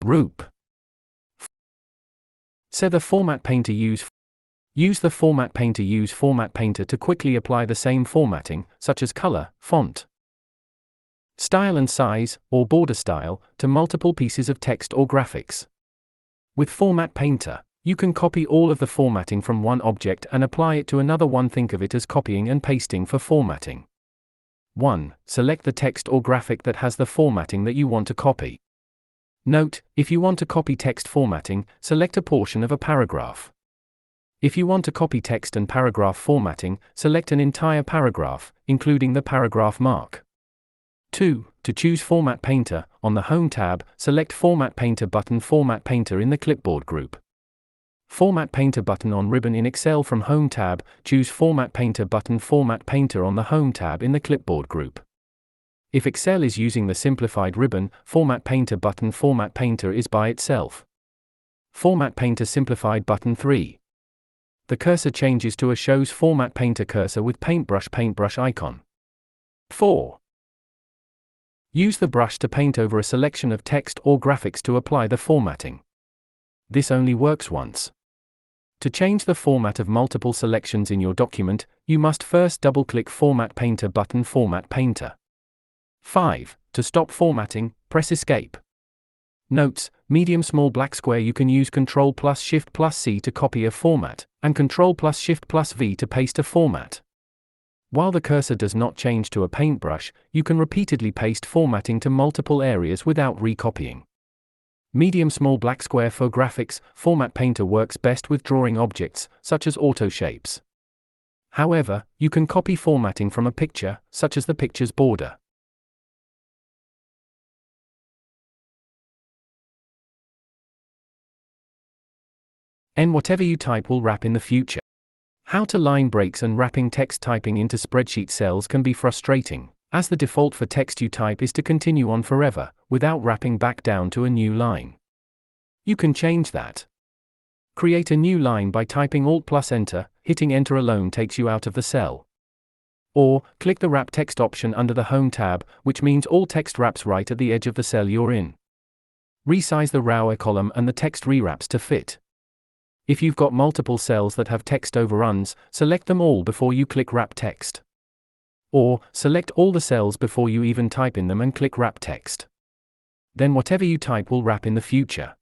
Group. Use the Format Painter use Format Painter to quickly apply the same formatting, such as color, font, style and size, or border style, to multiple pieces of text or graphics. With Format Painter, you can copy all of the formatting from one object and apply it to another one. Think of it as copying and pasting for formatting. 1. Select the text or graphic that has the formatting that you want to copy. Note, if you want to copy text formatting, select a portion of a paragraph. If you want to copy text and paragraph formatting, select an entire paragraph, including the paragraph mark. 2. To choose Format Painter, on the Home tab, select Format Painter button. Format Painter in the clipboard group. Format Painter button on ribbon in Excel. From Home tab, choose Format Painter button. Format Painter on the Home tab in the clipboard group. If Excel is using the simplified ribbon, Format Painter button. Format Painter is by itself. Format Painter simplified button 3. The cursor changes to a shows Format Painter cursor with paintbrush icon. 4. Use the brush to paint over a selection of text or graphics to apply the formatting. This only works once. To change the format of multiple selections in your document, you must first double-click Format Painter button. Format Painter. 5. To stop formatting, press Escape. Notes: medium small black square. You can use Ctrl+Shift+C to copy a format, and Ctrl+Shift+V to paste a format. While the cursor does not change to a paintbrush, you can repeatedly paste formatting to multiple areas without recopying. Medium small black square. For graphics, Format Painter works best with drawing objects, such as auto shapes. However, you can copy formatting from a picture, such as the picture's border. And whatever you type will wrap in the future. How to line breaks and wrapping text. Typing into spreadsheet cells can be frustrating, as the default for text you type is to continue on forever, without wrapping back down to a new line. You can change that. Create a new line by typing Alt+Enter, hitting Enter alone takes you out of the cell. Or, click the Wrap Text option under the Home tab, which means all text wraps right at the edge of the cell you're in. Resize the row column and the text rewraps to fit. If you've got multiple cells that have text overruns, select them all before you click Wrap Text. Or, select all the cells before you even type in them and click Wrap Text. Then whatever you type will wrap in the future.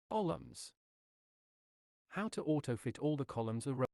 Columns. How to auto-fit all the columns or rows.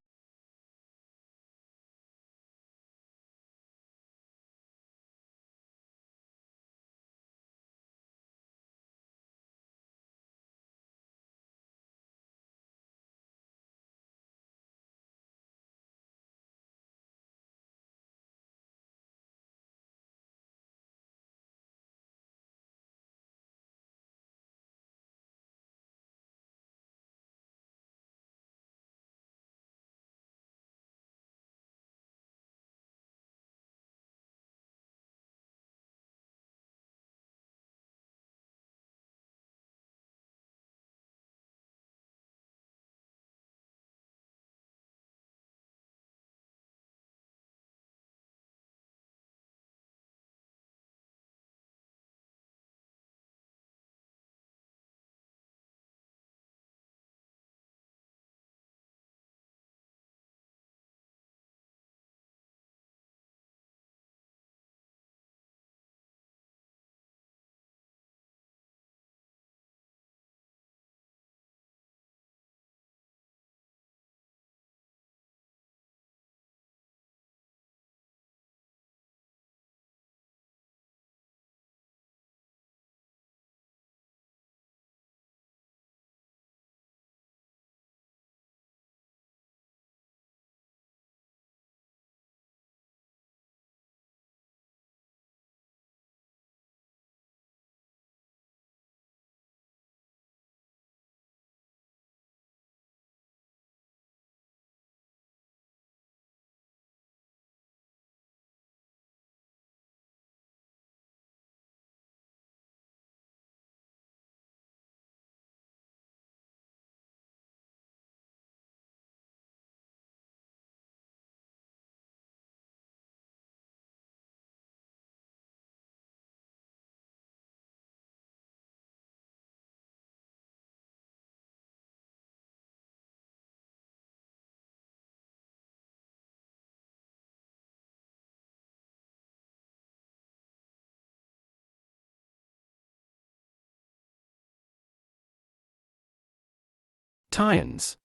Tie-ins.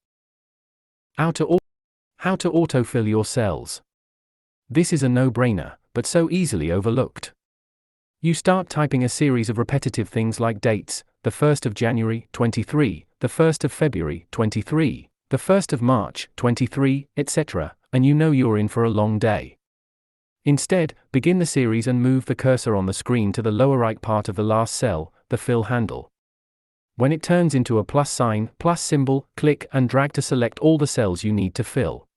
How to autofill your cells. This is a no-brainer, but so easily overlooked. You start typing a series of repetitive things like dates, the 1st of January, 23, the 1st of February, 23, the 1st of March, 23, etc., and you know you're in for a long day. Instead, begin the series and move the cursor on the screen to the lower right part of the last cell, the fill handle. When it turns into a plus sign, plus symbol, click and drag to select all the cells you need to fill.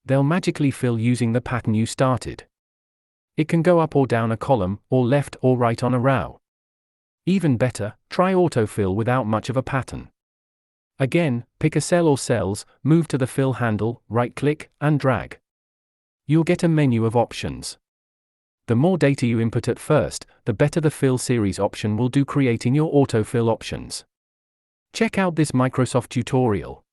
They'll magically fill using the pattern you started. It can go up or down a column, or left or right on a row. Even better, try autofill without much of a pattern. Again, pick a cell or cells, move to the fill handle, right-click, and drag. You'll get a menu of options. The more data you input at first, the better the fill series option will do creating your autofill options. Check out this Microsoft tutorial.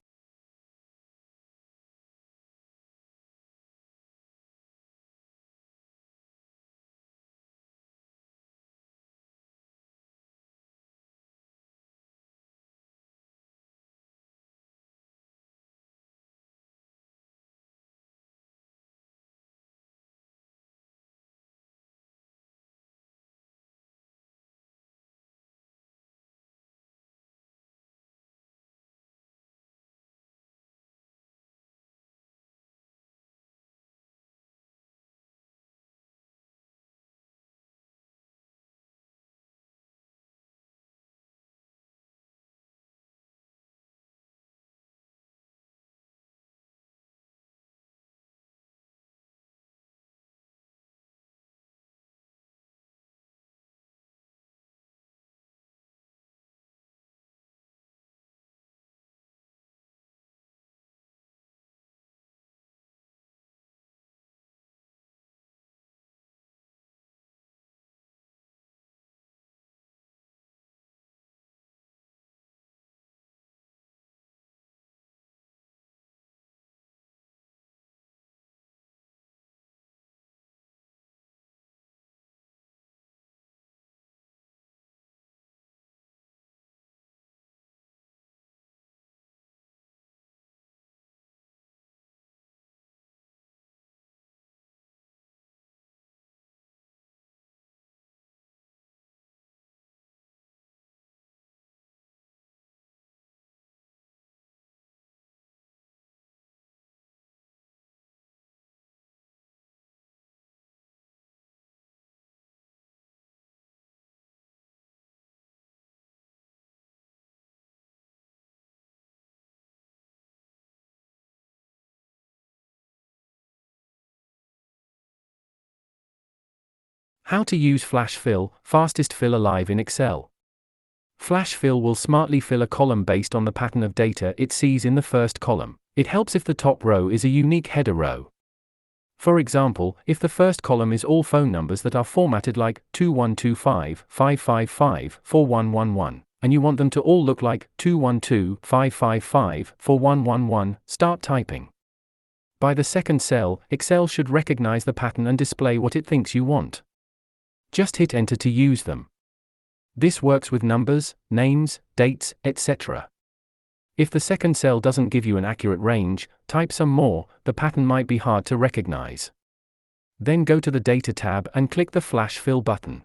How to use Flash Fill, fastest fill alive in Excel. Flash Fill will smartly fill a column based on the pattern of data it sees in the first column. It helps if the top row is a unique header row. For example, if the first column is all phone numbers that are formatted like 2125 555 4111, and you want them to all look like 212 555 4111, start typing. By the second cell, Excel should recognize the pattern and display what it thinks you want. Just hit enter to use them. This works with numbers, names, dates, etc. If the second cell doesn't give you an accurate range, type some more, the pattern might be hard to recognize. Then go to the Data tab and click the Flash Fill button.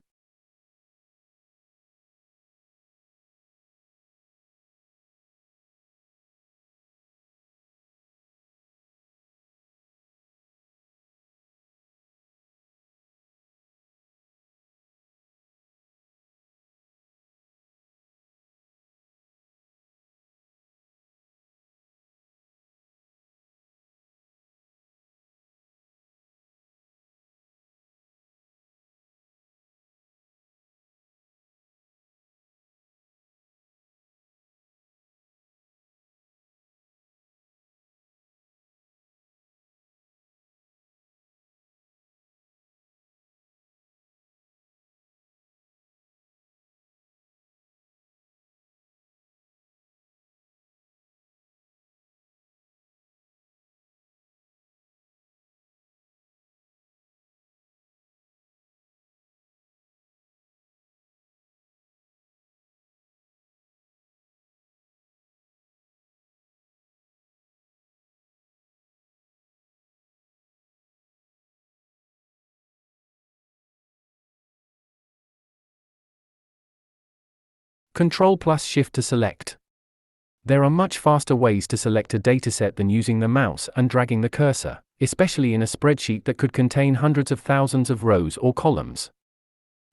Control plus Shift to select. There are much faster ways to select a dataset than using the mouse and dragging the cursor, especially in a spreadsheet that could contain hundreds of thousands of rows or columns.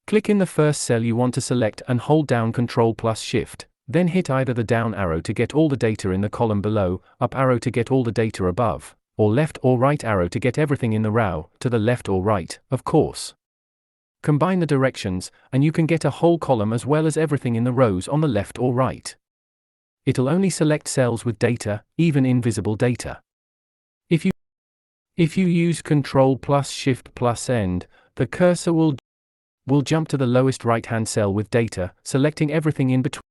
Click in the first cell you want to select and hold down Control plus Shift, then hit either the down arrow to get all the data in the column below, up arrow to get all the data above, or left or right arrow to get everything in the row, to the left or right, of course. Combine the directions, and you can get a whole column as well as everything in the rows on the left or right. It'll only select cells with data, even invisible data. If you use Control plus Shift plus End, the cursor will jump to the lowest right-hand cell with data, selecting everything in between.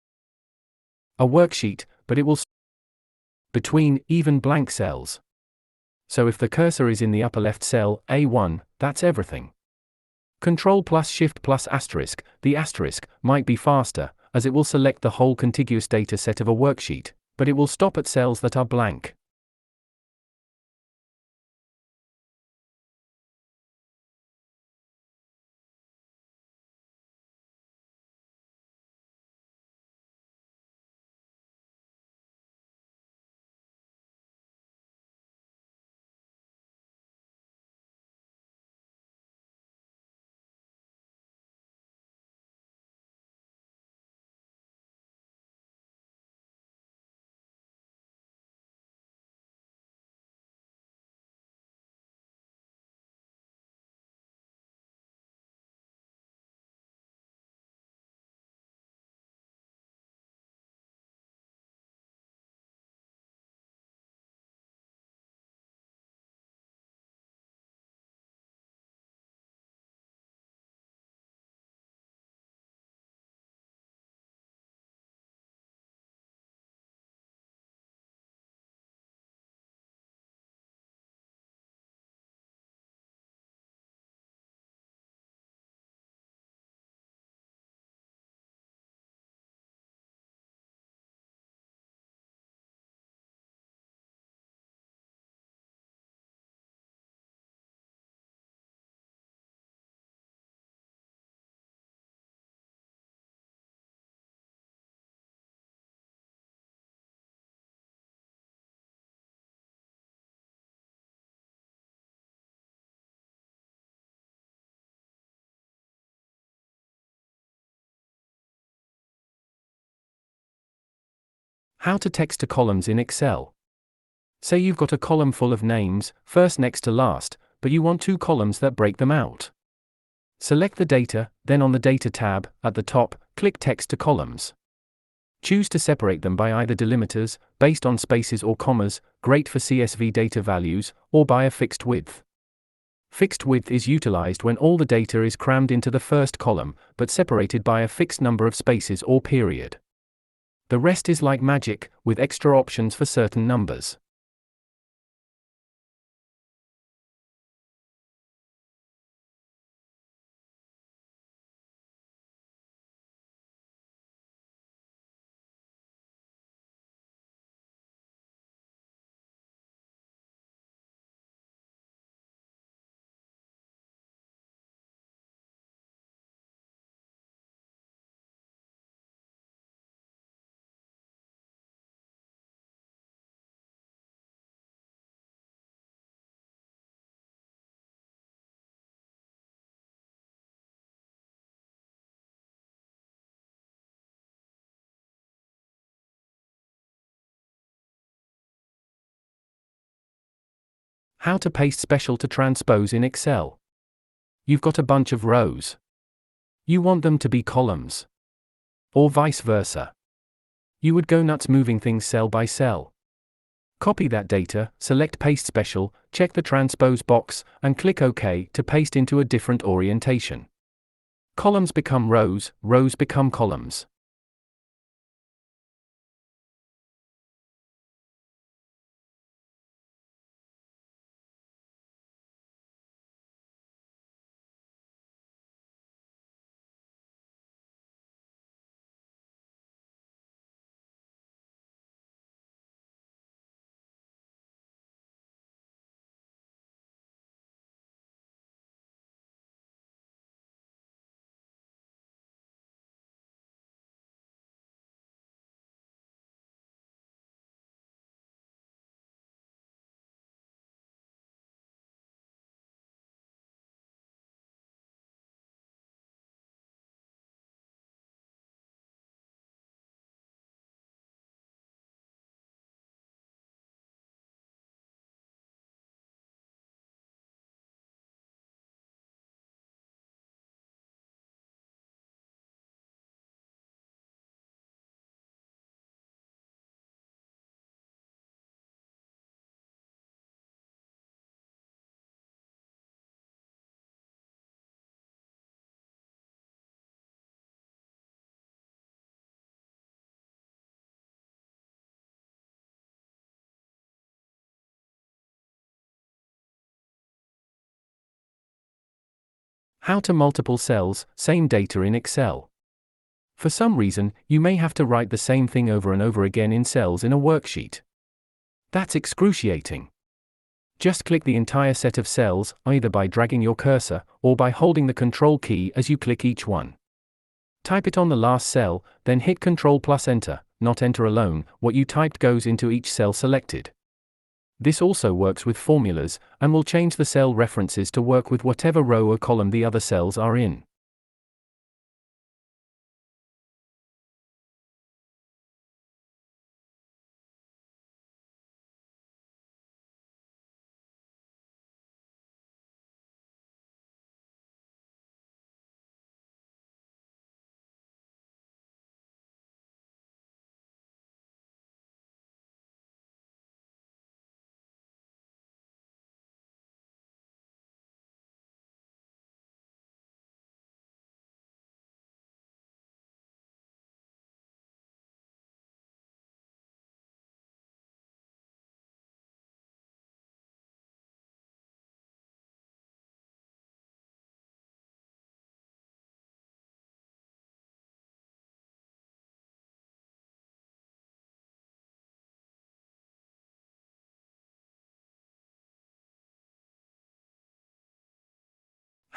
A worksheet, but it will between even blank cells. So if the cursor is in the upper left cell, A1, that's everything. Control plus Shift plus asterisk, the asterisk might be faster, as it will select the whole contiguous data set of a worksheet, but it will stop at cells that are blank. How to text to columns in Excel. Say you've got a column full of names, first next to last, but you want two columns that break them out. Select the data, then on the Data tab, at the top, click Text to Columns. Choose to separate them by either delimiters, based on spaces or commas, great for CSV data values, or by a fixed width. Fixed width is utilized when all the data is crammed into the first column, but separated by a fixed number of spaces or period. The rest is like magic, with extra options for certain numbers. How to paste special to transpose in Excel. You've got a bunch of rows. You want them to be columns. Or vice versa. You would go nuts moving things cell by cell. Copy that data, select Paste Special, check the transpose box, and click OK to paste into a different orientation. Columns become rows, rows become columns. How to multiple cells, same data in Excel. For some reason, you may have to write the same thing over and over again in cells in a worksheet. That's excruciating. Just click the entire set of cells, either by dragging your cursor, or by holding the Control key as you click each one. Type it on the last cell, then hit Ctrl plus Enter, not Enter alone, what you typed goes into each cell selected. This also works with formulas, and will change the cell references to work with whatever row or column the other cells are in.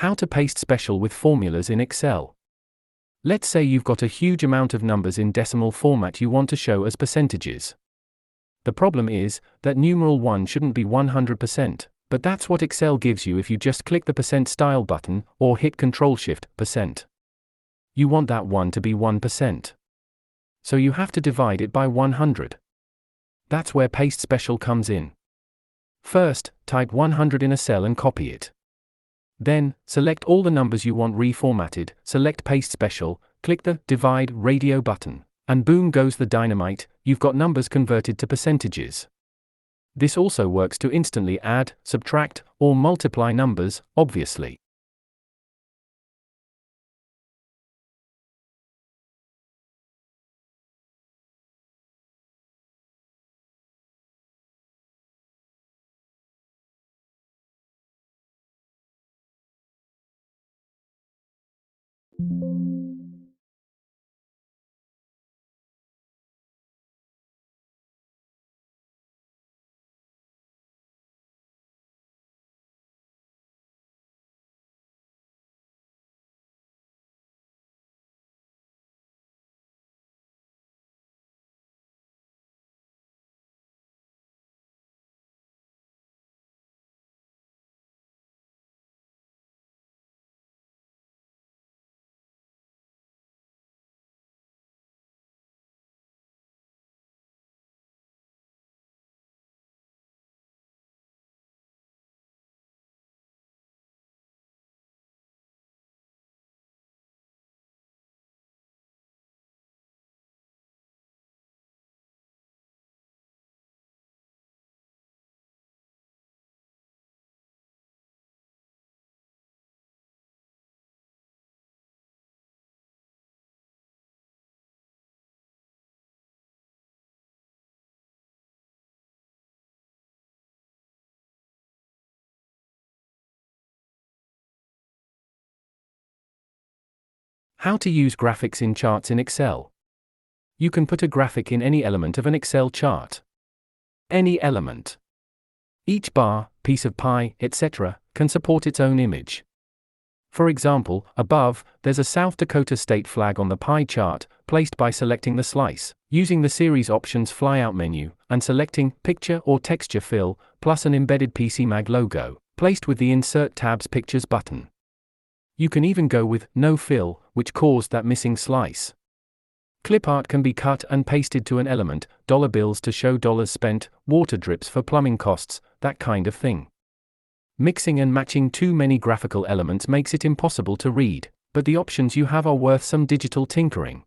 How to paste special with formulas in Excel. Let's say you've got a huge amount of numbers in decimal format you want to show as percentages. The problem is that numeral 1 shouldn't be 100%, but that's what Excel gives you if you just click the % style button or hit Ctrl-Shift%. You want that 1 to be 1%. So you have to divide it by 100. That's where paste special comes in. First, type 100 in a cell and copy it. Then, select all the numbers you want reformatted, select Paste Special, click the Divide Radio button, and boom goes the dynamite, you've got numbers converted to percentages. This also works to instantly add, subtract, or multiply numbers, obviously. How to use graphics in charts in Excel. You can put a graphic in any element of an Excel chart. Any element. Each bar, piece of pie, etc., can support its own image. For example, above, there's a South Dakota state flag on the pie chart, placed by selecting the slice, using the Series Options flyout menu, and selecting Picture or Texture Fill, plus an embedded PCMag logo, placed with the Insert Tabs Pictures button. You can even go with No Fill, which caused that missing slice. Clip art can be cut and pasted to an element, dollar bills to show dollars spent, water drips for plumbing costs, that kind of thing. Mixing and matching too many graphical elements makes it impossible to read, but the options you have are worth some digital tinkering.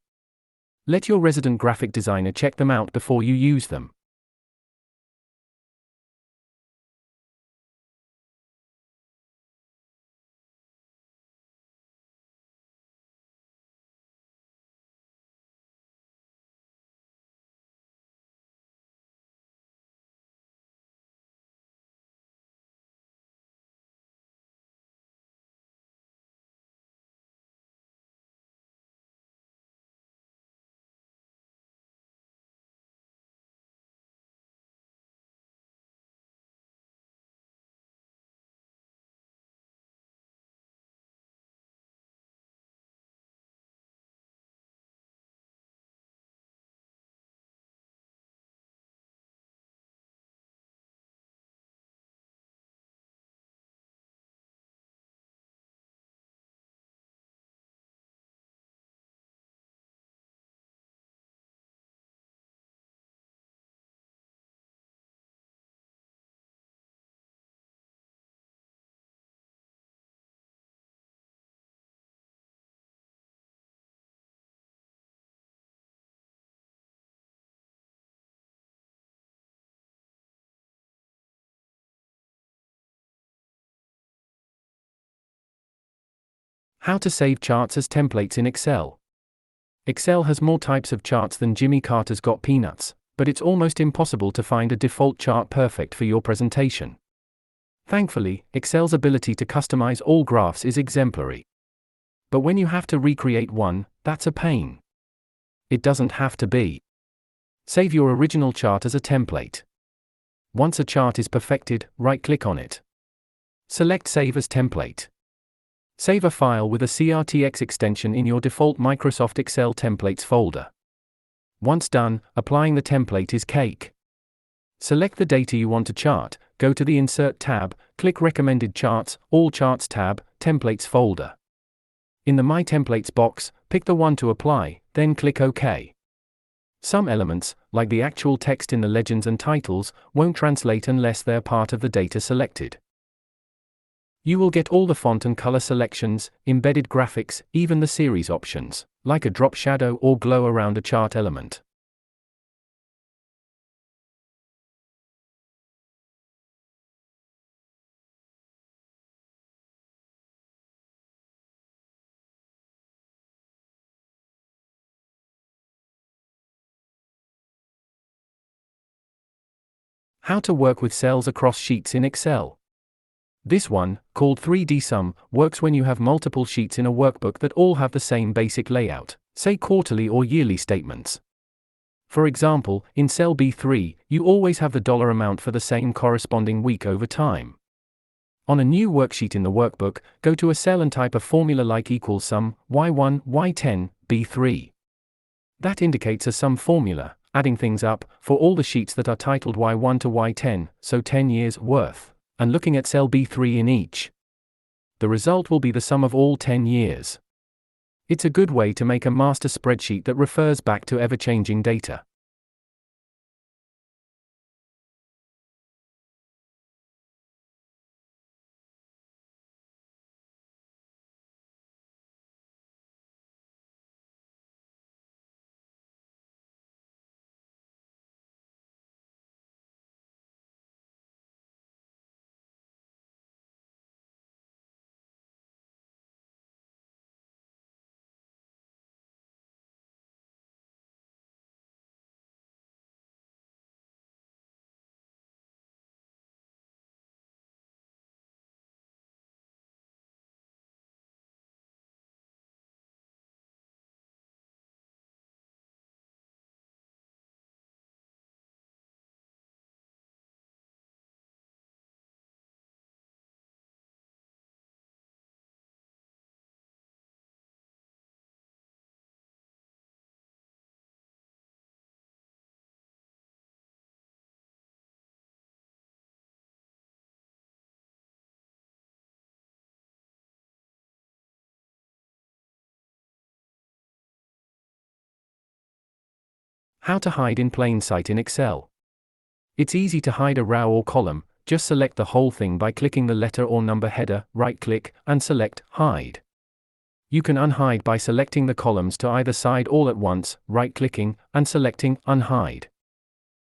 Let your resident graphic designer check them out before you use them. How to save charts as templates in Excel. Excel has more types of charts than Jimmy Carter's Got Peanuts, but it's almost impossible to find a default chart perfect for your presentation. Thankfully, Excel's ability to customize all graphs is exemplary. But when you have to recreate one, that's a pain. It doesn't have to be. Save your original chart as a template. Once a chart is perfected, right-click on it. Select Save as Template. Save a file with a CRTX extension in your default Microsoft Excel Templates folder. Once done, applying the template is cake. Select the data you want to chart, go to the Insert tab, click Recommended Charts, All Charts tab, Templates folder. In the My Templates box, pick the one to apply, then click OK. Some elements, like the actual text in the legends and titles, won't translate unless they're part of the data selected. You will get all the font and color selections, embedded graphics, even the series options, like a drop shadow or glow around a chart element. How to work with cells across sheets in Excel. This one, called 3D Sum, works when you have multiple sheets in a workbook that all have the same basic layout, say quarterly or yearly statements. For example, in cell B3, you always have the dollar amount for the same corresponding week over time. On a new worksheet in the workbook, go to a cell and type a formula like equals sum, Y1, Y10, B3. That indicates a sum formula, adding things up, for all the sheets that are titled Y1 to Y10, so 10 years worth, and looking at cell B3 in each. The result will be the sum of all 10 years. It's a good way to make a master spreadsheet that refers back to ever-changing data. How to hide in plain sight in Excel. It's easy to hide a row or column, just select the whole thing by clicking the letter or number header, right-click, and select Hide. You can unhide by selecting the columns to either side all at once, right-clicking, and selecting Unhide.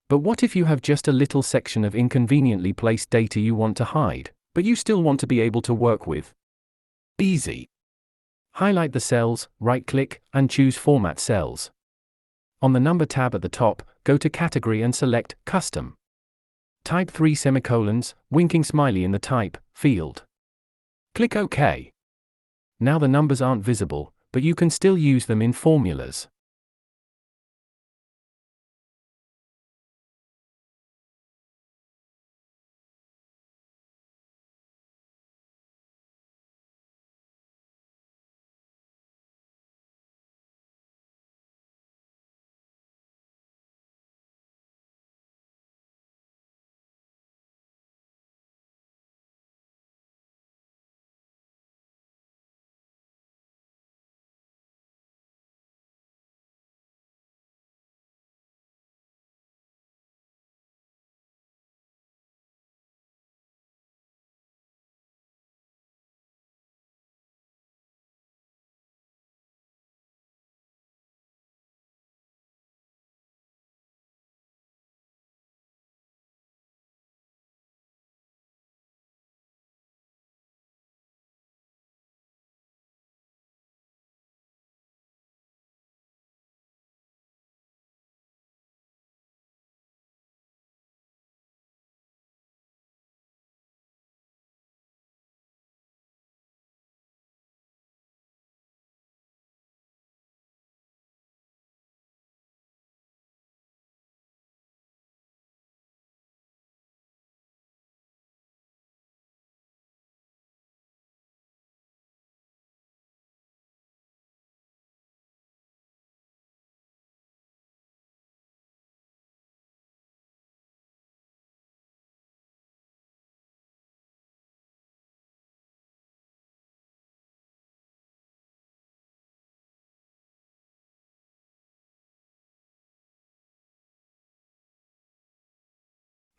But what if you have just a little section of inconveniently placed data you want to hide, but you still want to be able to work with? Easy. Highlight the cells, right-click, and choose Format Cells. On the Number tab at the top, go to Category and select Custom. Type 3 semicolons, winking smiley in the Type field. Click OK. Now the numbers aren't visible, but you can still use them in formulas.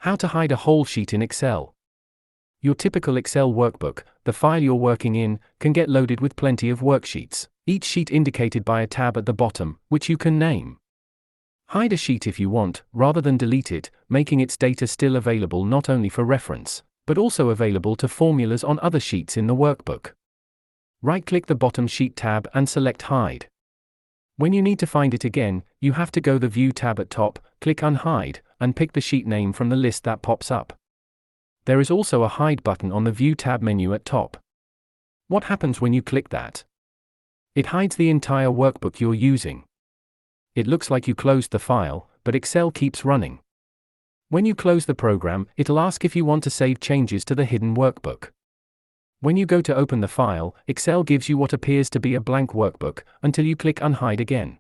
How to hide a whole sheet in Excel. Your typical Excel workbook, the file you're working in, can get loaded with plenty of worksheets, each sheet indicated by a tab at the bottom, which you can name. Hide a sheet if you want, rather than delete it, making its data still available not only for reference, but also available to formulas on other sheets in the workbook. Right-click the bottom sheet tab and select Hide. When you need to find it again, you have to go to the View tab at top, click Unhide, and pick the sheet name from the list that pops up. There is also a Hide button on the View tab menu at top. What happens when you click that? It hides the entire workbook you're using. It looks like you closed the file, but Excel keeps running. When you close the program, it'll ask if you want to save changes to the hidden workbook. When you go to open the file, Excel gives you what appears to be a blank workbook, until you click Unhide again.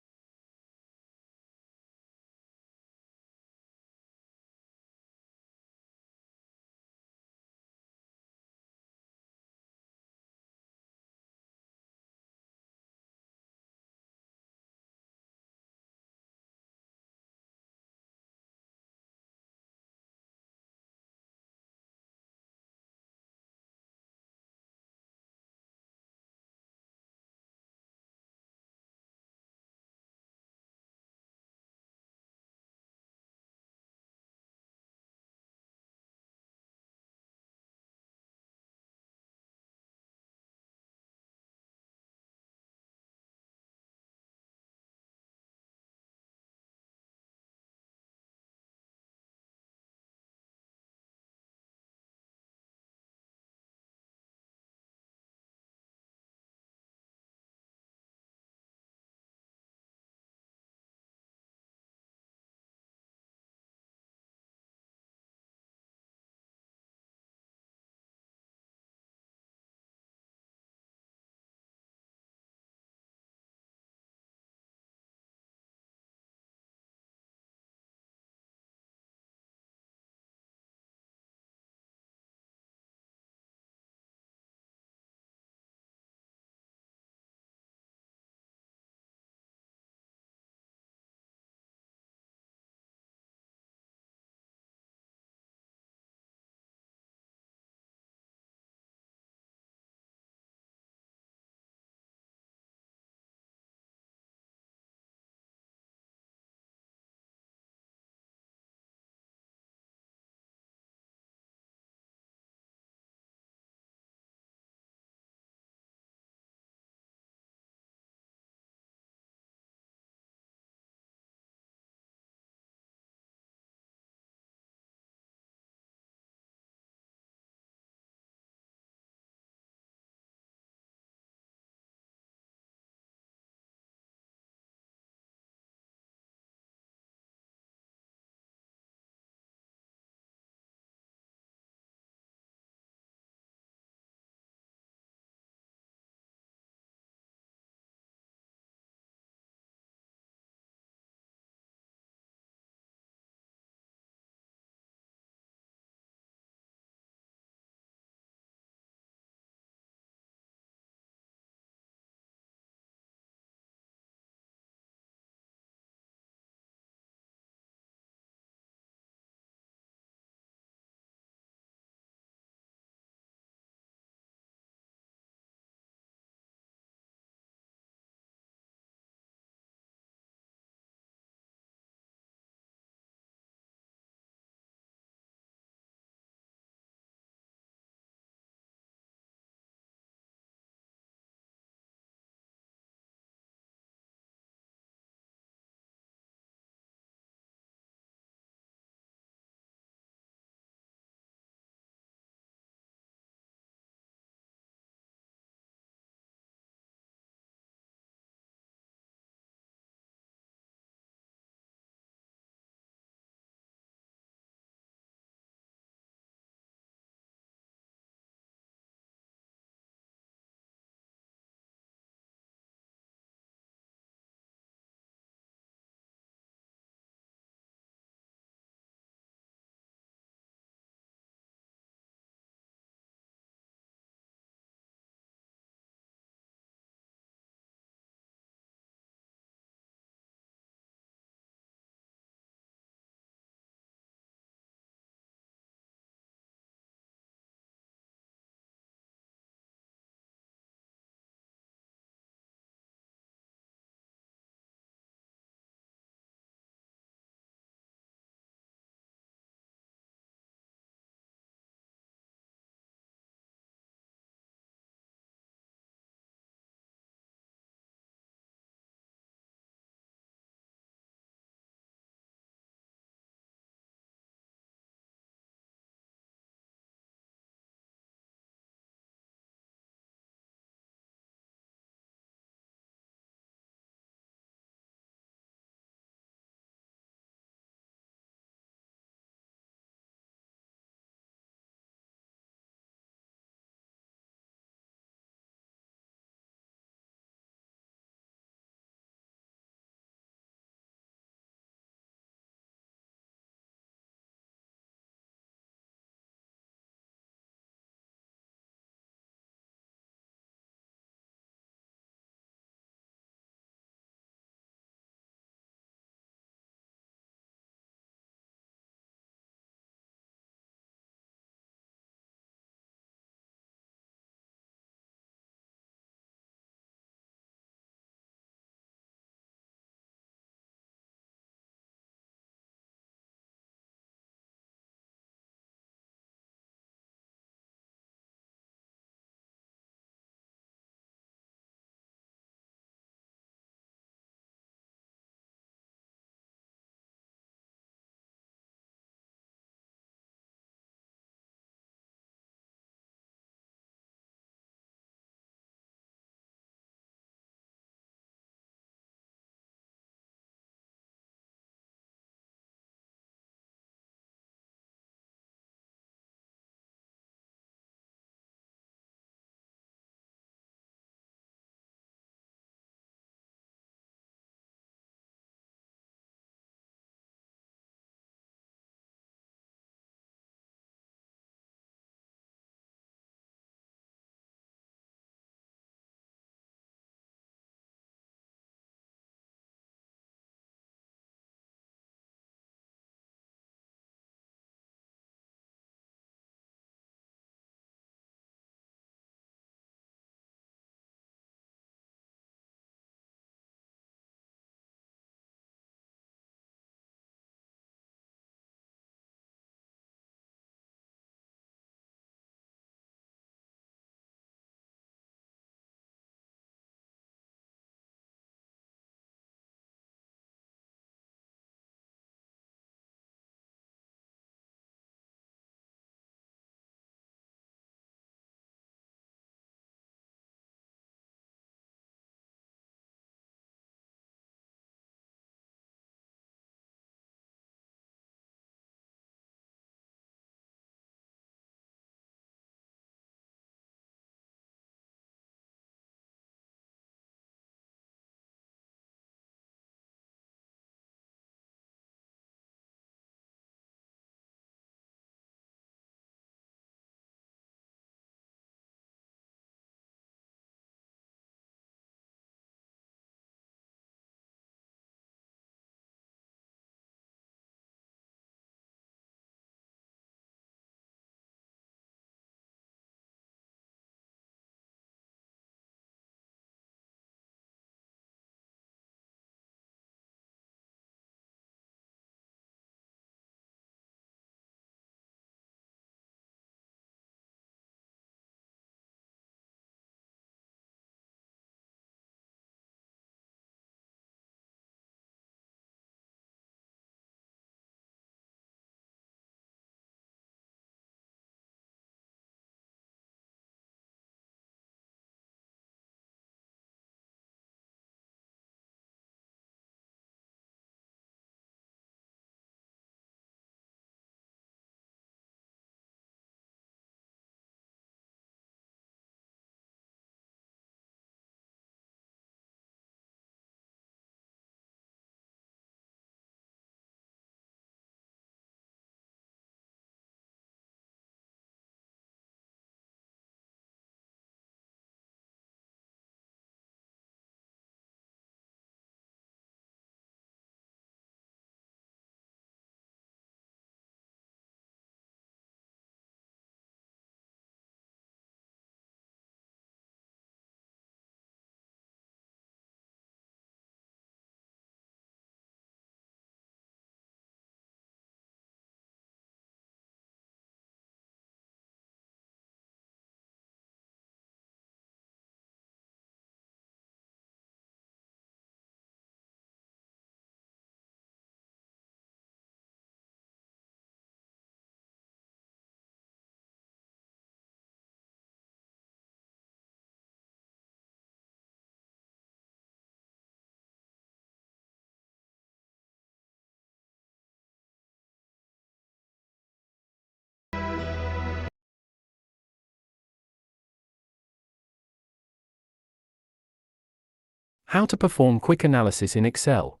How to perform quick analysis in Excel.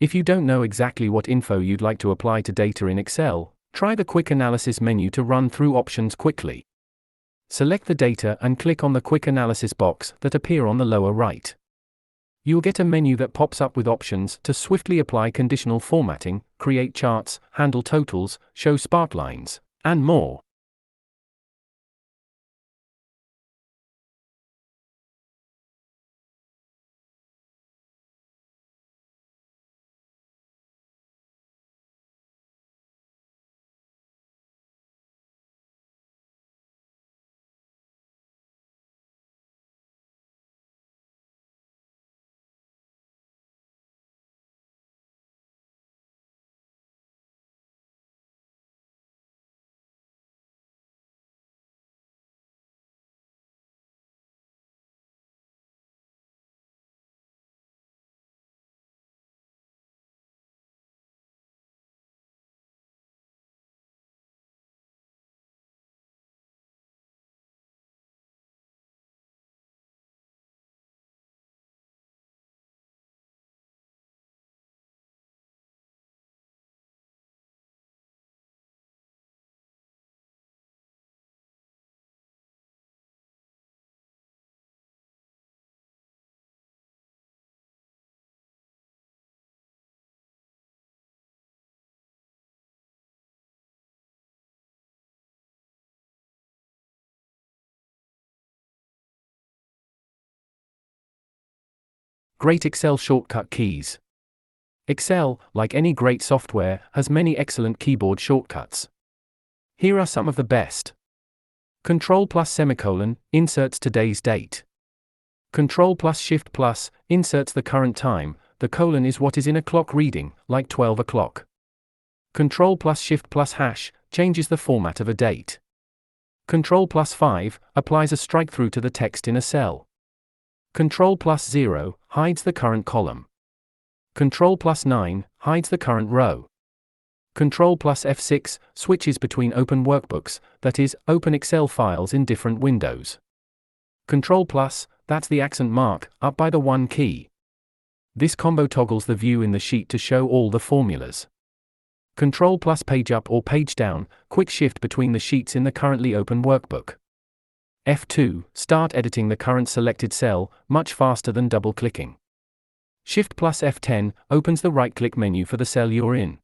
If you don't know exactly what info you'd like to apply to data in Excel, try the Quick Analysis menu to run through options quickly. Select the data and click on the Quick Analysis box that appear on the lower right. You'll get a menu that pops up with options to swiftly apply conditional formatting, create charts, handle totals, show sparklines, and more. Great Excel shortcut keys. Excel, like any great software, has many excellent keyboard shortcuts. Here are some of the best. Control plus semicolon inserts today's date. Control plus Shift plus inserts the current time. The colon is what is in a clock reading, like 12 o'clock. Control plus Shift plus hash changes the format of a date. Control plus 5 applies a strike through to the text in a cell. Control plus 0 hides the current column. Control plus 9 hides the current row. Control plus F6 switches between open workbooks, that is, open Excel files in different windows. Control plus, that's the accent mark, up by the 1 key. This combo toggles the view in the sheet to show all the formulas. Control plus page up or page down, quick shift between the sheets in the currently open workbook. F2, start editing the current selected cell, much faster than double-clicking. Shift plus F10 opens the right-click menu for the cell you're in.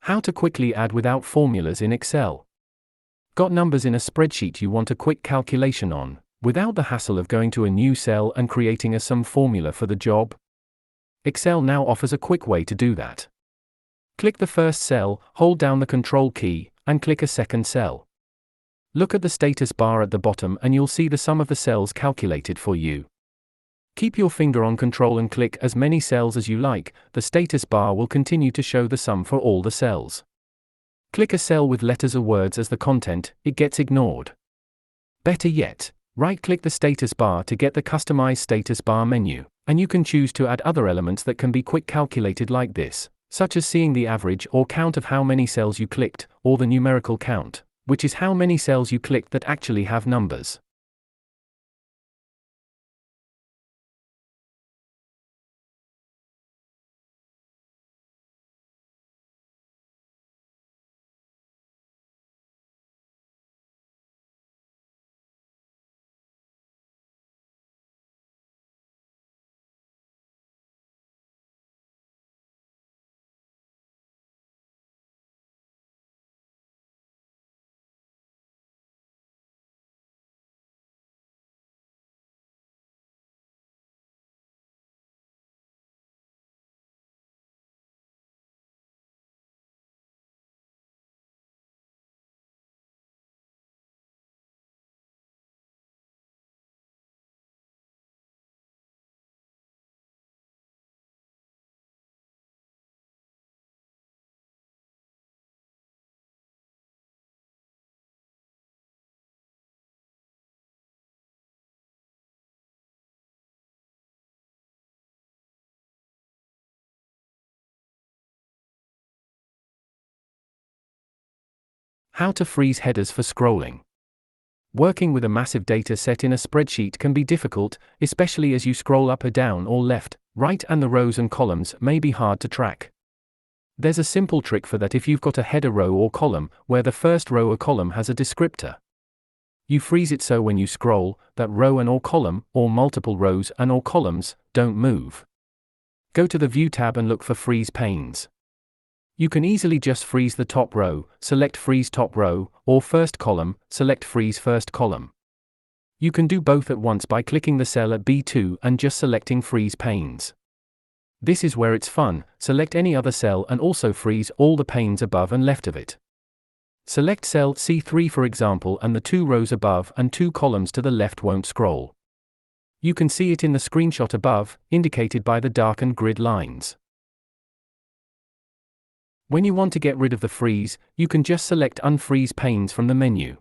How to quickly add without formulas in Excel. Got numbers in a spreadsheet you want a quick calculation on, without the hassle of going to a new cell and creating a sum formula for the job? Excel now offers a quick way to do that. Click the first cell, hold down the Control key, and click a second cell. Look at the status bar at the bottom and you'll see the sum of the cells calculated for you. Keep your finger on Control and click as many cells as you like, the status bar will continue to show the sum for all the cells. Click a cell with letters or words as the content, it gets ignored. Better yet, right-click the status bar to get the Customize Status Bar menu, and you can choose to add other elements that can be quick calculated like this, such as seeing the average or count of how many cells you clicked, or the numerical count, which is how many cells you clicked that actually have numbers. How to freeze headers for scrolling. Working with a massive data set in a spreadsheet can be difficult, especially as you scroll up or down or left, right, and the rows and columns may be hard to track. There's a simple trick for that if you've got a header row or column where the first row or column has a descriptor. You freeze it so when you scroll, that row and or column, or multiple rows and or columns, don't move. Go to the View tab and look for Freeze Panes. You can easily just freeze the top row, select Freeze Top Row, or First Column, select Freeze First Column. You can do both at once by clicking the cell at B2 and just selecting Freeze Panes. This is where it's fun, select any other cell and also freeze all the panes above and left of it. Select cell C3 for example and the 2 rows above and 2 columns to the left won't scroll. You can see it in the screenshot above, indicated by the darkened grid lines. When you want to get rid of the freeze, you can just select Unfreeze Panes from the menu.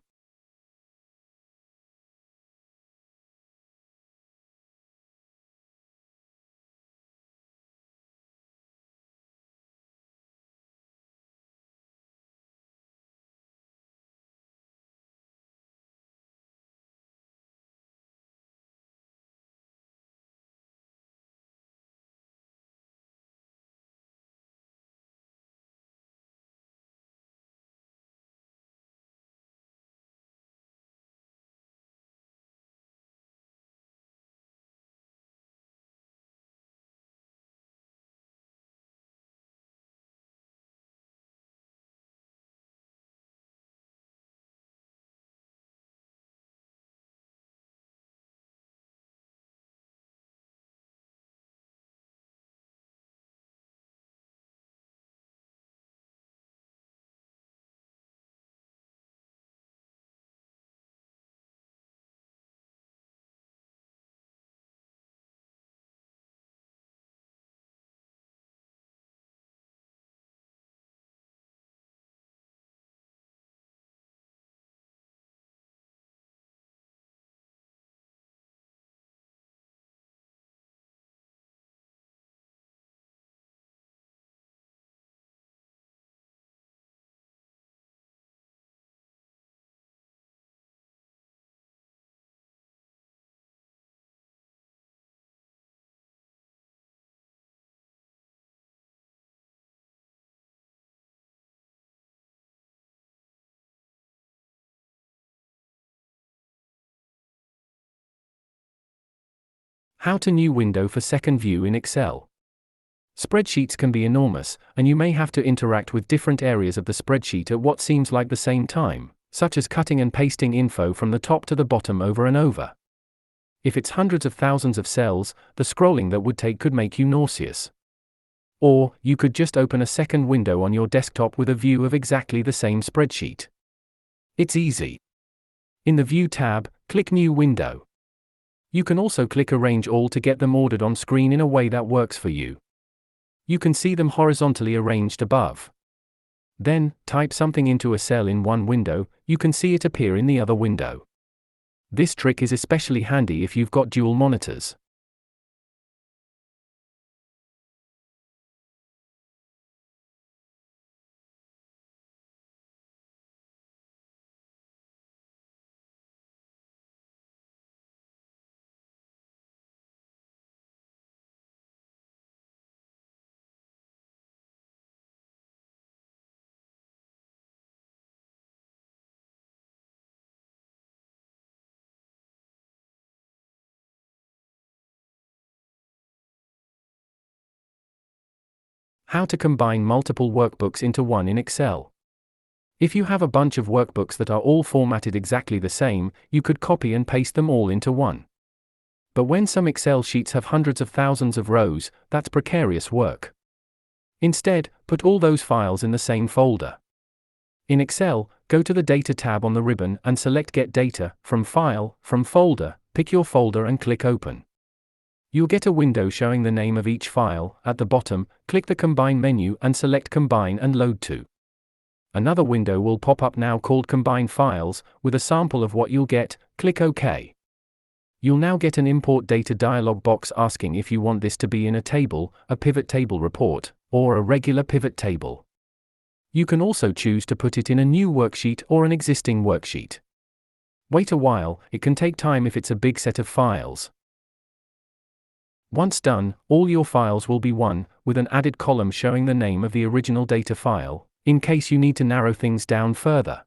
How to new window for second view in Excel. Spreadsheets can be enormous, and you may have to interact with different areas of the spreadsheet at what seems like the same time, such as cutting and pasting info from the top to the bottom over and over. If it's hundreds of thousands of cells, the scrolling that would take could make you nauseous. Or, you could just open a second window on your desktop with a view of exactly the same spreadsheet. It's easy. In the View tab, click New Window. You can also click Arrange All to get them ordered on screen in a way that works for you. You can see them horizontally arranged above. Then, type something into a cell in one window, you can see it appear in the other window. This trick is especially handy if you've got dual monitors. How to combine multiple workbooks into one in Excel. If you have a bunch of workbooks that are all formatted exactly the same, you could copy and paste them all into one. But when some Excel sheets have hundreds of thousands of rows, that's precarious work. Instead, put all those files in the same folder. In Excel, go to the Data tab on the ribbon and select Get Data, from File, from Folder, pick your folder and click Open. You'll get a window showing the name of each file. At the bottom, click the Combine menu and select Combine and Load to. Another window will pop up now called Combine Files, with a sample of what you'll get. Click OK. You'll now get an Import Data dialog box asking if you want this to be in a table, a pivot table report, or a regular pivot table. You can also choose to put it in a new worksheet or an existing worksheet. Wait a while, it can take time if it's a big set of files. Once done, all your files will be one, with an added column showing the name of the original data file, in case you need to narrow things down further.